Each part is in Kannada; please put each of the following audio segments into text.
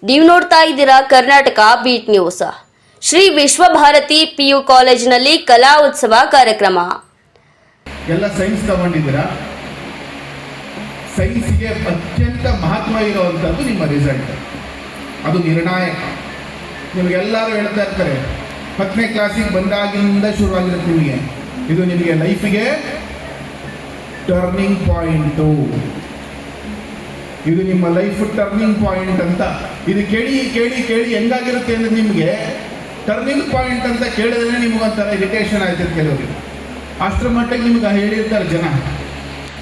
ನೀವು ನೋಡ್ತಾ ಇದ್ದೀರಾ Karnataka beat news. Shri Vishwabharati PU ಕಾಲೇಜಿನಲ್ಲಿ ಕಲಾ ಉತ್ಸವ ಕಾರ್ಯಕ್ರಮ. ಎಲ್ಲ ಸೈನ್ಸ್ ತಗೊಂಡಿದ್ದೀರಾ. ಸೈನ್ಸ್ಗೆ ಅತ್ಯಂತ ಮಹತ್ವ ಇರುವಂಥದ್ದು ನಿಮ್ಮ ರಿಸಲ್ಟ್. ಅದು ನಿರ್ಣಾಯಕ. ನಿಮಗೆಲ್ಲರೂ ಹೇಳ್ತಾ ಇರ್ತಾರೆ, 10ನೇ ಕ್ಲಾಸಿಗೆ ಬಂದಾಗಿನಿಂದ ಶುರುವಾಗಿರುತ್ತೆ ನಿಮಗೆ. ಇದು ನಿಮಗೆ ಲೈಫಿಗೆ ಟರ್ನಿಂಗ್ ಪಾಯಿಂಟು. ಇದು ನಿಮ್ಮ ಲೈಫ್ ಟರ್ನಿಂಗ್ ಪಾಯಿಂಟ್ ಅಂತ. ಇದು ಕೇಳಿ ಕೇಳಿ ಕೇಳಿ ಹೆಂಗಾಗಿರುತ್ತೆ ಅಂದರೆ ನಿಮಗೆ ಟರ್ನಿಂಗ್ ಪಾಯಿಂಟ್ ಅಂತ ಕೇಳಿದ್ರೆ ನಿಮಗೊಂಥರ ಇರಿಟೇಷನ್ ಆಯ್ತದೆ ಕೆಲವರಿಗೆ. ಅಷ್ಟರ ಮಟ್ಟಿಗೆ ನಿಮ್ಗೆ ಹೇಳಿರ್ತಾರೆ ಜನ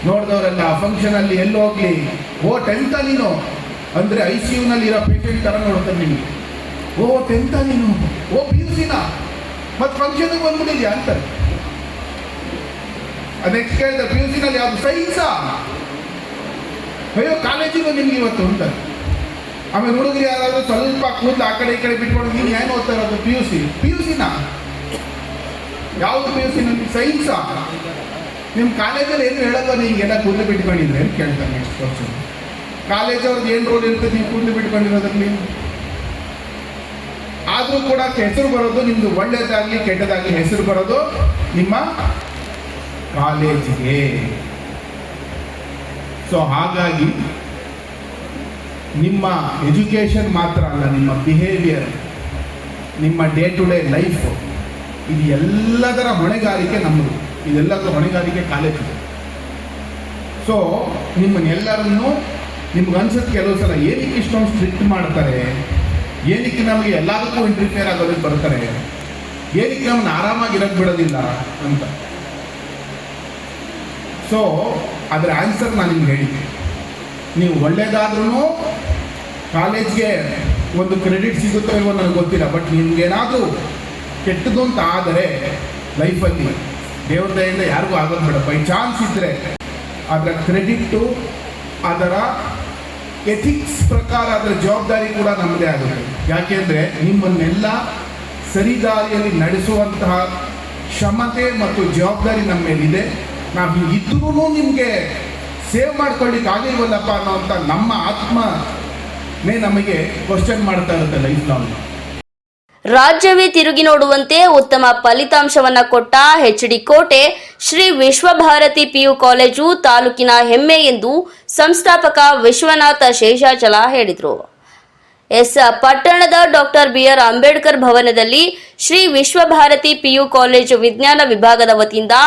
ನೋಡಿದವರೆಲ್ಲ. ಫಂಕ್ಷನಲ್ಲಿ ಎಲ್ಲಿ ಹೋಗ್ಲಿ, ಓ 10th ನೀನು ಅಂದರೆ ICUನಲ್ಲಿ ಇರೋ ಪೇಷಂಟ್ ಥರ ನೋಡ್ತಾರೆ ನಿಮಗೆ. ಓ 10th ನೀನು, ಓ PUCನ ಮತ್ತು ಫಂಕ್ಷನ್ಗೆ ಬಂದ್ಬಿಟ್ಟಿದ್ಯಾ ಅಂತಾರೆ. ಅದು ನೆಕ್ಸ್ಟ್ ಕೇಳಿದ್ರೆ PUCನಲ್ಲಿ ಯಾವುದು ಸೈನ್ಸಾ? ಅಯ್ಯೋ ಕಾಲೇಜಿಗೂ ನಿಮ್ಗೆ ಇವತ್ತು ಅಂತಾರೆ. ಆಮೇಲೆ ಹುಡುಗರು ಯಾರಾದರೂ ಸ್ವಲ್ಪ ಕೂದಲು ಆ ಕಡೆ ಈ ಕಡೆ ಬಿಟ್ಕೊಂಡು ನೀನು ಏನು ಓದ್ತಾ ಇರೋದು? PUCನ ಯಾವುದು? PUCನಲ್ಲಿ ಸೈನ್ಸಾ? ನಿಮ್ಮ ಕಾಲೇಜಲ್ಲಿ ಏನು ಹೇಳೋದು? ನೀಗೆಲ್ಲ ಕೂದಲು ಬಿಟ್ಕೊಂಡಿದ್ರೆ ಅಂತ ಕೇಳ್ತಾರೆ ನೆಕ್ಸ್ಟ್ ಕ್ವಶನ್. ಕಾಲೇಜವ್ರದ್ದು ಏನು ರೋಲ್ ಇರ್ತದೆ ನೀವು ಕೂದಲು ಬಿಟ್ಕೊಂಡಿರೋದ್ರಲ್ಲಿ? ಆದರೂ ಕೂಡ ಹೆಸರು ಬರೋದು ನಿಮ್ಮದು, ಒಳ್ಳೆಯದಾಗಲಿ ಕೆಟ್ಟದಾಗಲಿ ಹೆಸರು ಬರೋದು ನಿಮ್ಮ ಕಾಲೇಜಿಗೆ. ಸೊ ಹಾಗಾಗಿ ನಿಮ್ಮ ಎಜುಕೇಷನ್ ಮಾತ್ರ ಅಲ್ಲ, ನಿಮ್ಮ ಬಿಹೇವಿಯರ್, ನಿಮ್ಮ ಡೇ ಟು ಡೇ ಲೈಫ್, ಇದು ಎಲ್ಲದರ ಹೊಣೆಗಾರಿಕೆ ನಮ್ಮದು. ಇದೆಲ್ಲದರ ಹೊಣೆಗಾರಿಕೆ ಕಾಲೇಜಿದೆ. ಸೊ ನಿಮ್ಮನ್ನೆಲ್ಲರನ್ನು ನಿಮ್ಗೆ ಅನ್ಸುತ್ತೆ ಕೆಲವು ಸಲ ಏನಕ್ಕೆ ಇಷ್ಟೊಂದು ಸ್ಟ್ರಿಕ್ಟ್ ಮಾಡ್ತಾರೆ, ಏನಕ್ಕೆ ನಮಗೆ ಎಲ್ಲದಕ್ಕೂ ಇಂಟರ್ಫಿಯರ್ ಆಗೋದಕ್ಕೆ ಬರ್ತಾರೆ, ಏನಕ್ಕೆ ನಮ್ಮನ್ನು ಆರಾಮಾಗಿರೋಕ್ಕೆ ಬಿಡೋದಿಲ್ಲ ಅಂತ. ಸೊ ಅದರ ಆನ್ಸರ್ ನಾನು ನಿಮ್ಗೆ ಹೇಳಿದ್ದೆ. ನೀವು ಒಳ್ಳೆಯದಾದ್ರೂ ಕಾಲೇಜ್ಗೆ ಒಂದು ಕ್ರೆಡಿಟ್ ಸಿಗುತ್ತೋ ಇಲ್ವೋ ನನಗೆ ಗೊತ್ತಿಲ್ಲ. ಬಟ್ ನಿಮ್ಗೇನಾದರೂ ಕೆಟ್ಟದ್ದು ಅಂತ ಆದರೆ ಲೈಫಲ್ಲಿ ದೇವ್ರ ದಯೆಯಿಂದ ಯಾರಿಗೂ ಆಗೋದು ಬೇಡ. ಬೈ ಚಾನ್ಸ್ ಇದ್ದರೆ ಅದರ ಕ್ರೆಡಿಟ್ಟು, ಅದರ ಎಥಿಕ್ಸ್ ಪ್ರಕಾರ ಅದರ ಜವಾಬ್ದಾರಿ ಕೂಡ ನಮ್ಮದೇ ಆಗುತ್ತೆ. ಯಾಕೆಂದರೆ ನಿಮ್ಮನ್ನೆಲ್ಲ ಸರಿದಾರಿಯಲ್ಲಿ ನಡೆಸುವಂತಹ ಕ್ಷಮತೆ ಮತ್ತು ಜವಾಬ್ದಾರಿ ನಮ್ಮ ಮೇಲಿದೆ. ನಾವು ಇದ್ರೂ ನಿಮಗೆ ಸೇವ್ ಮಾಡ್ಕೊಳ್ಳಿಕ್ಕೆ ಆಗಿಲ್ವಲ್ಲಪ್ಪ ಅನ್ನೋಂಥ ನಮ್ಮ ಆತ್ಮನೇ ನಮಗೆ ಕ್ವಶನ್ ಮಾಡ್ತಾ ಇರುತ್ತೆ ಲೈಫ್ ಲಾಂಗ್. ರಾಜ್ಯವೇ ತಿರುಗಿ ನೋಡುವಂತೆ ಉತ್ತಮ ಫಲಿತಾಂಶವನ್ನ ಕೊಟ್ಟ HD ಕೋಟೆ ಶ್ರೀ ವಿಶ್ವಭಾರತಿ PU ಕಾಲೇಜು ತಾಲೂಕಿನ ಹೆಮ್ಮೆ ಎಂದು ಸಂಸ್ಥಾಪಕ ವಿಶ್ವನಾಥ ಶೇಷಾಚಲ ಹೇಳಿದರು. ಪಟ್ಟಣದ ಡಾಕ್ಟರ್ BR ಅಂಬೇಡ್ಕರ್ ಭವನದಲ್ಲಿ ಶ್ರೀ ವಿಶ್ವಭಾರತಿ PU ಕಾಲೇಜು ವಿಜ್ಞಾನ ವಿಭಾಗದ ವತಿಯಿಂದ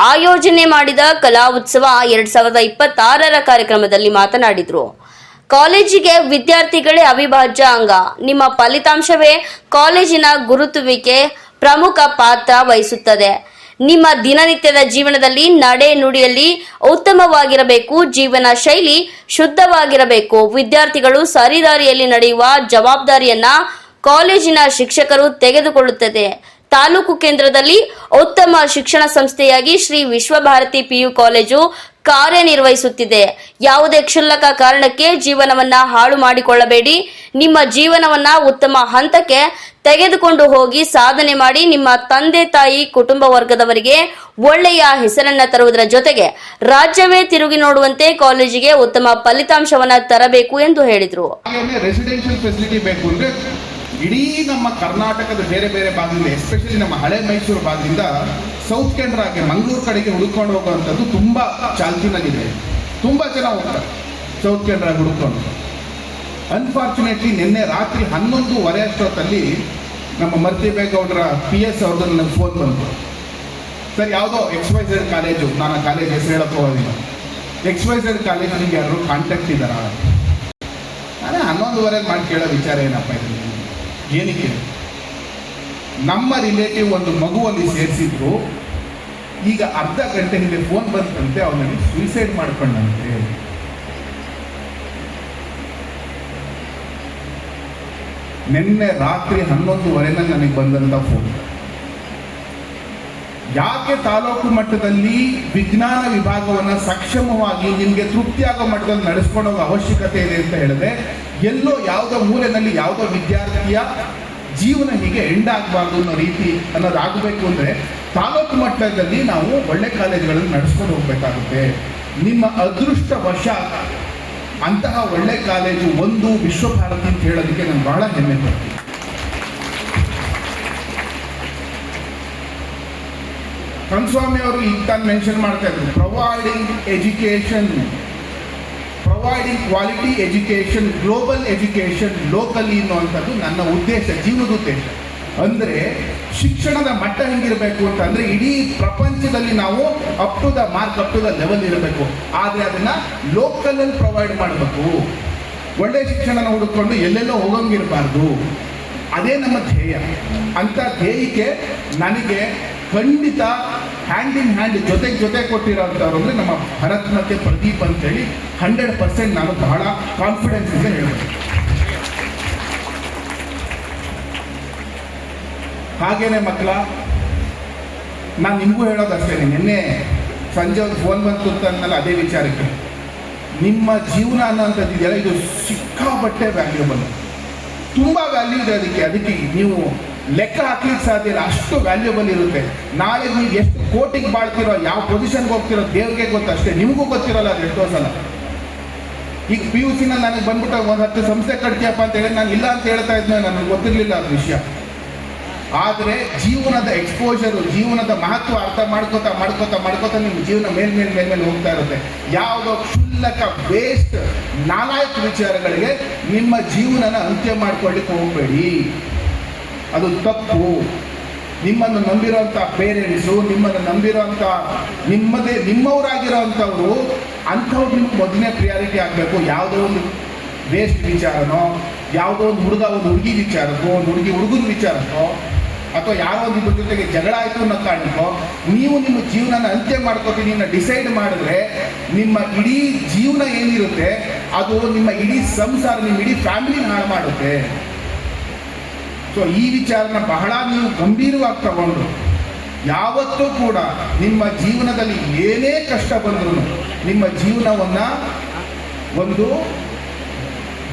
ಆಯೋಜನೆ ಮಾಡಿದ ಕಲಾ ಉತ್ಸವ 2026ರ ಕಾರ್ಯಕ್ರಮದಲ್ಲಿ ಮಾತನಾಡಿದರು. ಕಾಲೇಜಿಗೆ ವಿದ್ಯಾರ್ಥಿಗಳೇ ಅವಿಭಾಜ್ಯ ಅಂಗ. ನಿಮ್ಮ ಫಲಿತಾಂಶವೇ ಕಾಲೇಜಿನ ಗುರುತುವಿಕೆ ಪ್ರಮುಖ ಪಾತ್ರ ವಹಿಸುತ್ತದೆ. ನಿಮ್ಮ ದಿನನಿತ್ಯದ ಜೀವನದಲ್ಲಿ ನಡೆ ನುಡಿಯಲ್ಲಿ ಉತ್ತಮವಾಗಿರಬೇಕು, ಜೀವನ ಶೈಲಿ ಶುದ್ಧವಾಗಿರಬೇಕು. ವಿದ್ಯಾರ್ಥಿಗಳು ಸರಿದಾರಿಯಲ್ಲಿ ನಡೆಯುವ ಜವಾಬ್ದಾರಿಯನ್ನ ಕಾಲೇಜಿನ ಶಿಕ್ಷಕರು ತೆಗೆದುಕೊಳ್ಳುತ್ತದೆ. ತಾಲೂಕು ಕೇಂದ್ರದಲ್ಲಿ ಉತ್ತಮ ಶಿಕ್ಷಣ ಸಂಸ್ಥೆಯಾಗಿ ಶ್ರೀ ವಿಶ್ವಭಾರತಿ PU ಕಾಲೇಜು ಕಾರ್ಯನಿರ್ವಹಿಸುತ್ತಿದೆ. ಯಾವುದೇ ಕ್ಷುಲ್ಲಕ ಕಾರಣಕ್ಕೆ ಜೀವನವನ್ನ ಹಾಳು ಮಾಡಿಕೊಳ್ಳಬೇಡಿ. ನಿಮ್ಮ ಜೀವನವನ್ನ ಉತ್ತಮ ಹಂತಕ್ಕೆ ತೆಗೆದುಕೊಂಡು ಹೋಗಿ ಸಾಧನೆ ಮಾಡಿ ನಿಮ್ಮ ತಂದೆ ತಾಯಿ ಕುಟುಂಬ ವರ್ಗದವರಿಗೆ ಒಳ್ಳೆಯ ಹೆಸರನ್ನ ತರುವುದರ ಜೊತೆಗೆ ರಾಜ್ಯವೇ ತಿರುಗಿ ನೋಡುವಂತೆ ಕಾಲೇಜಿಗೆ ಉತ್ತಮ ಫಲಿತಾಂಶವನ್ನ ತರಬೇಕು ಎಂದು ಹೇಳಿದರು. ರೆಸಿಡೆನ್ಷಿಯಲ್ ಫೆಸಿಲಿಟಿ ಬೇಕು ಅಂದ್ರೆ ಇಡೀ ನಮ್ಮ ಕರ್ನಾಟಕದ ಬೇರೆ ಬೇರೆ ಭಾಗದಿಂದ, ಎಸ್ಪೆಷಲಿ ನಮ್ಮ ಹಳೆ ಮೈಸೂರು ಭಾಗದಿಂದ ಸೌತ್ ಕೆನರಾಗೆ ಮಂಗಳೂರು ಕಡೆಗೆ ಹುಡುಕೊಂಡು ಹೋಗುವಂಥದ್ದು ತುಂಬ ಚಾಲ್ತಿನಲ್ಲಿದೆ. ತುಂಬ ಜನ ಹೋಗ್ತಾರೆ ಸೌತ್ ಕೆನರಾಗೆ ಹುಡುಕೊಂಡು. ಅನ್ಫಾರ್ಚುನೇಟ್ಲಿ ನಿನ್ನೆ ರಾತ್ರಿ 11:30 ಅಷ್ಟೊತ್ತಲ್ಲಿ ನಮ್ಮ ಮರ್ತಿಬೇಗೌಡರ PS ಅವ್ರದ್ದು ನನಗೆ ಫೋನ್ ಬಂತು. ಸರ್ ಯಾವುದೋ XYZ ಕಾಲೇಜು, ನಾನು ಆ ಕಾಲೇಜ್ ಹೆಸರು ಹೇಳಕ್ಕೆ ಹೋಗೋದಿಲ್ಲ, XYZ ಕಾಲೇಜಿಗೆ ಯಾರು ಕಾಂಟ್ಯಾಕ್ಟ್ ಇದ್ದಾರಾ? ನಾನೇ 11:30 ಮಾಡಿ ಕೇಳೋ ವಿಚಾರ ಏನಪ್ಪ ಇದು? ಏನಕ್ಕೆ? ನಮ್ಮ ರಿಲೇಟಿವ್ ಒಂದು ಮಗುವಲ್ಲಿ ಸೇರಿಸಿದ್ರು. ಈಗ ಅರ್ಧ ಗಂಟೆ ಹಿಂದೆ ಫೋನ್ ಬಂತಂತೆ, ಅವನಿಗೆ ಸೂಸೈಡ್ ಮಾಡ್ಕೊಂಡಂತೆ. ನಿನ್ನೆ ರಾತ್ರಿ 11:30 ನನಗೆ ಬಂದಂಥ ಫೋನ್. ಯಾಕೆ ತಾಲೂಕು ಮಟ್ಟದಲ್ಲಿ ವಿಜ್ಞಾನ ವಿಭಾಗವನ್ನು ಸಕ್ಷಮವಾಗಿ ನಿಮಗೆ ತೃಪ್ತಿಯಾಗೋ ಮಟ್ಟದಲ್ಲಿ ನಡೆಸ್ಕೊಂಡು ಹೋಗೋ ಅವಶ್ಯಕತೆ ಇದೆ ಅಂತ ಹೇಳಿದ್ರೆ, ಎಲ್ಲೋ ಯಾವುದೋ ಮೂಲೆಯಲ್ಲಿ ಯಾವುದೋ ವಿದ್ಯಾರ್ಥಿಯ ಜೀವನ ಹೀಗೆ ಎಂಡ್ ಆಗಬಾರ್ದು ಅನ್ನೋ ರೀತಿ ಅನ್ನೋದಾಗಬೇಕು ಅಂದರೆ ತಾಲೂಕು ಮಟ್ಟದಲ್ಲಿ ನಾವು ಒಳ್ಳೆ ಕಾಲೇಜುಗಳನ್ನು ನಡೆಸ್ಕೊಂಡು ಹೋಗಬೇಕಾಗುತ್ತೆ. ನಿಮ್ಮ ಅದೃಷ್ಟವಶ ಅಂತಹ ಒಳ್ಳೆ ಕಾಲೇಜು ಒಂದು ವಿಶ್ವಭಾರತಿ ಅಂತ ಹೇಳೋದಕ್ಕೆ ನಾನು ಬಹಳ ಹೆಮ್ಮೆ ಪಡ್ತೀನಿ. ಕನ್ಸ್ವಾಮಿ ಅವರು ಈಗ ತಾನು ಮೆನ್ಷನ್ ಮಾಡ್ತಾ ಇದ್ರು, providing quality education, global education locally ಅನ್ನುವಂಥದ್ದು ನನ್ನ ಉದ್ದೇಶ, ಜೀವನದ ಉದ್ದೇಶ. ಅಂದರೆ ಶಿಕ್ಷಣದ ಮಟ್ಟ ಹೆಂಗಿರಬೇಕು ಅಂತಂದರೆ ಇಡೀ ಪ್ರಪಂಚದಲ್ಲಿ ನಾವು up to the mark, up to the level ಇರಬೇಕು. ಆದರೆ ಅದನ್ನು ಲೋಕಲಲ್ಲಿ ಪ್ರೊವೈಡ್ ಮಾಡಬೇಕು. ಒಳ್ಳೆ ಶಿಕ್ಷಣನ ಹುಡುಕೊಂಡು ಎಲ್ಲೆಲ್ಲೋ ಹೋಗಂಗಿರಬಾರ್ದು. ಅದೇ ನಮ್ಮ ಧ್ಯೇಯ. ಅಂಥ ಧ್ಯೇಯಕ್ಕೆ ನನಗೆ ಖಂಡಿತ ಹ್ಯಾಂಡ್ ಇನ್ ಹ್ಯಾಂಡ್ ಜೊತೆ ಕೊಟ್ಟಿರೋಂಥವ್ರು ಅಂದರೆ ನಮ್ಮ ಭರತ್ ಮತ್ತು ಪ್ರದೀಪ್ ಅಂತೇಳಿ 100% ನಾನು ಬಹಳ ಕಾನ್ಫಿಡೆನ್ಸ್ ಇಂದ ಹೇಳ್ಬೋದು. ಹಾಗೇನೆ ಮಕ್ಕಳ, ನಾನು ನಿಮಗೂ ಹೇಳೋದಷ್ಟೇ. ನಿನ್ನೆ ಸಂಜೆ ಒಂದು ಫೋನ್ ಬಂತು ಅಂತಂದಮೇಲೆ ಅದೇ ವಿಚಾರಕ್ಕೆ, ನಿಮ್ಮ ಜೀವನ ಅನ್ನೋಂಥದ್ದು ಇದೆಯಲ್ಲ, ಇದು ಸಿಕ್ಕಾಪಟ್ಟೆ ವ್ಯಾಲ್ಯೂಬಲ್, ತುಂಬ ವ್ಯಾಲ್ಯೂ ಇದೆ. ಅದಕ್ಕೆ ನೀವು ಲೆಕ್ಕ ಹಾಕ್ಲಿಕ್ಕೆ ಸಾಧ್ಯ ಇಲ್ಲ, ಅಷ್ಟು ವ್ಯಾಲ್ಯೂಬಲ್ ಇರುತ್ತೆ. ನಾಳೆ ನೀವು ಎಷ್ಟು ಕೋಟಿಗೆ ಬಾಳ್ತಿರೋ, ಯಾವ ಪೊಸಿಷನ್ಗೆ ಹೋಗ್ತಿರೋ ದೇವ್ರಿಗೆ ಗೊತ್ತು ಅಷ್ಟೇ, ನಿಮಗೂ ಗೊತ್ತಿರೋಲ್ಲ ಅದು ಎಷ್ಟೋ ಸಲ. ಈಗ PUC ನನಗೆ ಬಂದ್ಬಿಟ್ಟು ಒಂದು 10 ಸಂಸ್ಥೆ ಕಟ್ತೀಯಪ್ಪ ಅಂತ ಹೇಳಿ ನಾನು ಇಲ್ಲ ಅಂತ ಹೇಳ್ತಾ ಇದ್ದೆ, ನನಗೆ ಗೊತ್ತಿರಲಿಲ್ಲ ಅದು ವಿಷಯ. ಆದರೆ ಜೀವನದ ಎಕ್ಸ್ಪೋಜರು, ಜೀವನದ ಮಹತ್ವ ಅರ್ಥ ಮಾಡ್ಕೋತಾ ನಿಮ್ಮ ಜೀವನ ಮೇಲ್ಮೇಲೆ ಹೋಗ್ತಾ ಇರುತ್ತೆ. ಯಾವುದೋ ಕ್ಷುಲ್ಲಕ ವೇಸ್ಟ್ ನಾಲಾಯಕ ವಿಚಾರಗಳಿಗೆ ನಿಮ್ಮ ಜೀವನನ ಅಂತ್ಯ ಮಾಡ್ಕೊಳ್ಳಿಕ್ಕೆ ಹೋಗಬೇಡಿ, ಅದು ತಪ್ಪು. ನಿಮ್ಮನ್ನು ನಂಬಿರೋಂಥ ಪೇರೆಂಟ್ಸು, ನಿಮ್ಮನ್ನು ನಂಬಿರೋಂಥ ನಿಮ್ಮವರಾಗಿರೋವಂಥವ್ರು, ಅಂಥವ್ರು ನಿಮ್ಗೆ ಮೊದಲನೇ ಪ್ರಿಯಾರಿಟಿ ಆಗಬೇಕು. ಯಾವುದೋ ಒಂದು ವೇಸ್ಟ್ ವಿಚಾರನೋ, ಯಾವುದೋ ಒಂದು ಹುಡುಗಿ ವಿಚಾರಕ್ಕೋ, ಒಂದು ಹುಡುಗನ ವಿಚಾರಕ್ಕೋ, ಅಥವಾ ಯಾರೋ ಒಂದು ಇಬ್ಬರ ಜೊತೆಗೆ ಜಗಳ ಆಯಿತು ಅನ್ನೋ ಕಾರಣಕ್ಕೋ ನೀವು ನಿಮ್ಮ ಜೀವನನ ಅಂತ್ಯ ಮಾಡ್ಕೋತೀನಿ ಅನ್ನೋ ಡಿಸೈಡ್ ಮಾಡಿದ್ರೆ ನಿಮ್ಮ ಇಡೀ ಜೀವನ ಏನಿರುತ್ತೆ ಅದು ನಿಮ್ಮ ಇಡೀ ಸಂಸಾರ, ನಿಮ್ಮ ಇಡೀ ಫ್ಯಾಮಿಲಿನ ಹಾಳು ಮಾಡುತ್ತೆ. ಸೊ ಈ ವಿಚಾರನ ಬಹಳ ನೀವು ಗಂಭೀರವಾಗಿ ತಗೊಂಡು ಯಾವತ್ತೂ ಕೂಡ ನಿಮ್ಮ ಜೀವನದಲ್ಲಿ ಏನೇ ಕಷ್ಟ ಬಂದರೂ ನಿಮ್ಮ ಜೀವನವನ್ನು ಒಂದು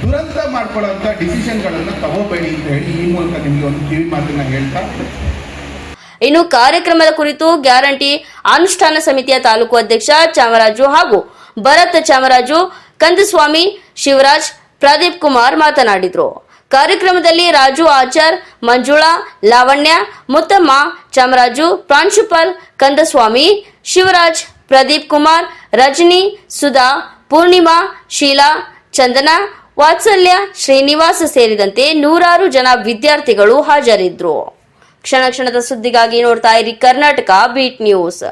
ದುರಂತ ಮಾಡ್ಕೊಳ್ಳೋಂಥ ಡಿಸಿಷನ್ಗಳನ್ನು ತಗೋಬೇಡಿ ಅಂತ ಹೇಳಿ ಈ ಮೂಲಕ ನಿಮಗೆ ಒಂದು ಕಿವಿ ಮಾತನ್ನ ಹೇಳ್ತಾ, ಇನ್ನು ಕಾರ್ಯಕ್ರಮದ ಕುರಿತು ಗ್ಯಾರಂಟಿ ಅನುಷ್ಠಾನ ಸಮಿತಿಯ ತಾಲೂಕು ಅಧ್ಯಕ್ಷ ಚಾಮರಾಜು ಹಾಗೂ ಭರತ್ ಚಾಮರಾಜು, ಕಂದಸ್ವಾಮಿ, ಶಿವರಾಜ್, ಪ್ರದೀಪ್ ಕುಮಾರ್ ಮಾತನಾಡಿದರು. ಕಾರ್ಯಕ್ರಮದಲ್ಲಿ ರಾಜು ಆಚಾರ್, ಮಂಜುಳಾ, ಲಾವಣ್ಯ, ಮುತ್ತಮ್ಮ, ಚಾಮರಾಜು, ಪ್ರಾಂಶುಪಾಲ್, ಕಂದಸ್ವಾಮಿ, ಶಿವರಾಜ್, ಪ್ರದೀಪ್ ಕುಮಾರ್, ರಜನಿ, ಸುಧಾ, ಪೂರ್ಣಿಮಾ, ಶೀಲಾ, ಚಂದನ, ವಾತ್ಸಲ್ಯ, ಶ್ರೀನಿವಾಸ ಸೇರಿದಂತೆ ನೂರಾರು ಜನ ವಿದ್ಯಾರ್ಥಿಗಳು ಹಾಜರಿದ್ದರು. ಕ್ಷಣ ಕ್ಷಣದ ಸುದ್ದಿಗಾಗಿ ನೋಡ್ತಾ ಇರಿ ಕರ್ನಾಟಕ ಬೀಟ್ ನ್ಯೂಸ್.